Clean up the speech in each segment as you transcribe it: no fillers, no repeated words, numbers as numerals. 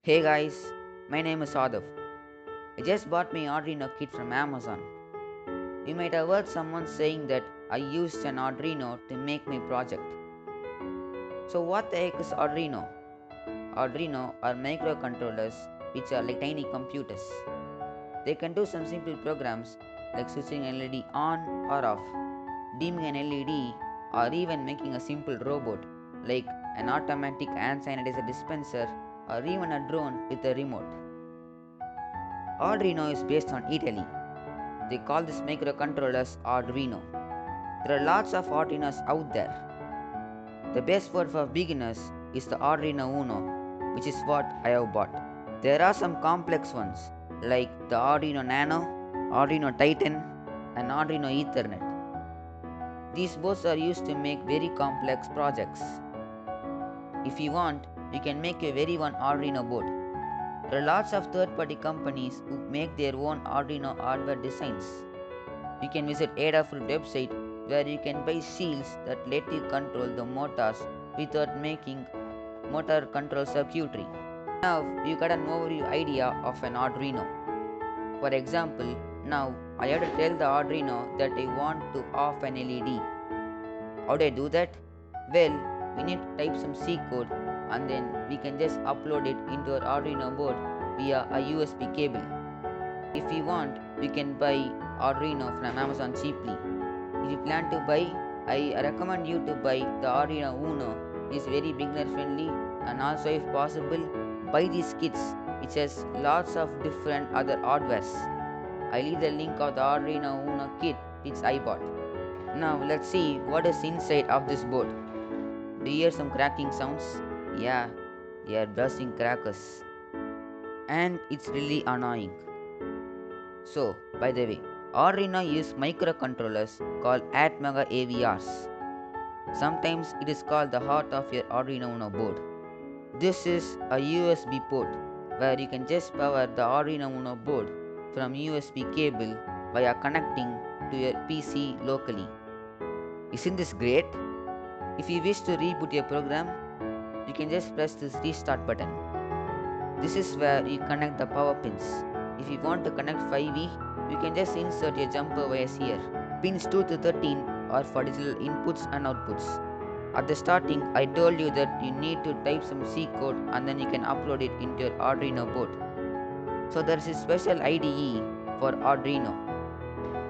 Hey guys, my name is Adav. I just bought my Arduino kit from Amazon. You might have heard someone saying that I used an Arduino to make my project. So what the heck is Arduino? Arduino are microcontrollers which are like tiny computers. They can do some simple programs like switching an LED on or off, dimming an LED, or even making a simple robot like an automatic hand sanitizer dispenser or even a drone with a remote. Arduino is based on Italy. They call this microcontrollers Arduino. There are lots of Arduinos out there. The best word for beginners is the Arduino Uno, which is what I have bought. There are some complex ones like the Arduino Nano, Arduino Titan, and Arduino Ethernet. These boards are used to make very complex projects. If you want, you can make your very own Arduino board. There are lots of third-party companies who make their own Arduino hardware designs. You can visit Adafruit website where you can buy shields that let you control the motors without making motor control circuitry. Now you got an overview idea of an Arduino. For example, now I have to tell the Arduino that I want to off an LED. How do I do that? Well, we need to type some C code and then we can just upload it into our Arduino board via a USB cable. If you want, you can buy Arduino from Amazon cheaply. If you plan to buy, I recommend you to buy the Arduino Uno. It is very beginner friendly and also if possible, buy these kits which has lots of different other hardwares. I leave the link of the Arduino Uno kit which I bought. Now let's see what is inside of this board. Do you hear some cracking sounds? Yeah, they are bursting crackers. And it's really annoying. So, by the way, Arduino uses microcontrollers called Atmega AVRs. Sometimes it is called the heart of your Arduino Uno board. This is a USB port where you can just power the Arduino Uno board from USB cable via connecting to your PC locally. Isn't this great? If you wish to reboot your program, you can just press this restart button. This is where you connect the power pins. If you want to connect 5V, you can just insert your jumper wires here. Pins 2 to 13 are for digital inputs and outputs. At the starting, I told you that you need to type some C code and then you can upload it into your Arduino board. So there is a special IDE for Arduino.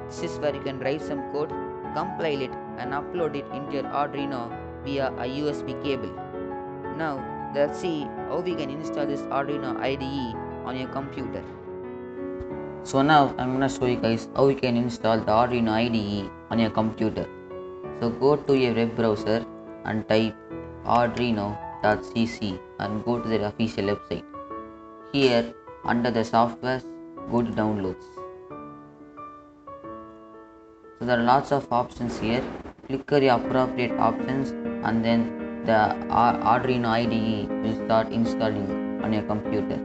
This is where you can write some code, compile it and upload it into your Arduino via a USB cable. Now let's see how we can install this Arduino IDE on your computer. So now I'm gonna show you guys how you can install the Arduino IDE on your computer. So go to your web browser and type arduino.cc and go to their official website. Here under the software, go to downloads. So there are lots of options here. Click the appropriate options and then the Arduino IDE will start installing on your computer.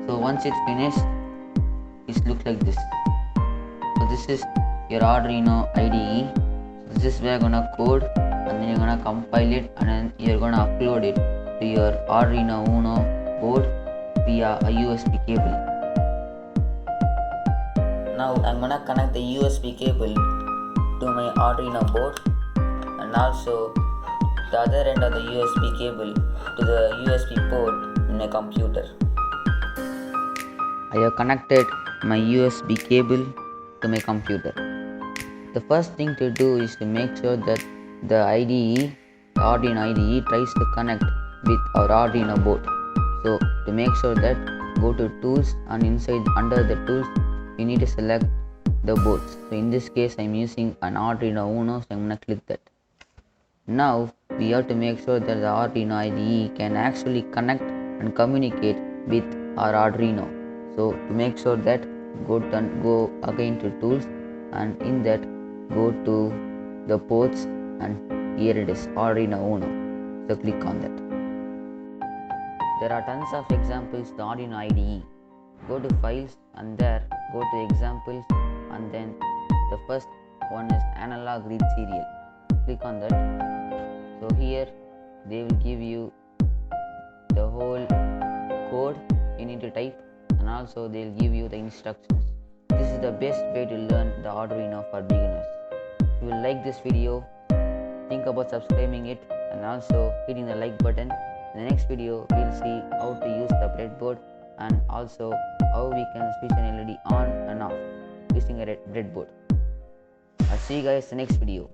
So once it's finished, it looks like this. So this is your Arduino IDE. So this is where you're gonna code and then you're gonna compile it and then you're gonna upload it to your Arduino Uno board via a USB cable. Now I'm gonna connect the USB cable to my Arduino board and also the other end of the USB cable to the USB port in my computer. I have connected my USB cable to my computer. The first thing to do is to make sure that the Arduino IDE tries to connect with our Arduino board. So to make sure that, go to tools and inside under the tools you need to select the boards. So in this case I'm using an Arduino Uno, so I'm gonna click that. Now we have to make sure that the Arduino IDE can actually connect and communicate with our Arduino. So to make sure that, go again to tools and in that go to the ports and here it is, Arduino Uno. So click on that. There are tons of examples the Arduino IDE. Go to files and there go to examples and then the first one is analog read serial. Click on that. So here they will give you the whole code you need to type, and also they'll give you the instructions. This is the best way to learn the Arduino for beginners. If you like this video, think about subscribing it and also hitting the like button. In the next video, we'll see how to use the breadboard and also how we can switch an LED on and off using a breadboard. I'll see you guys in the next video.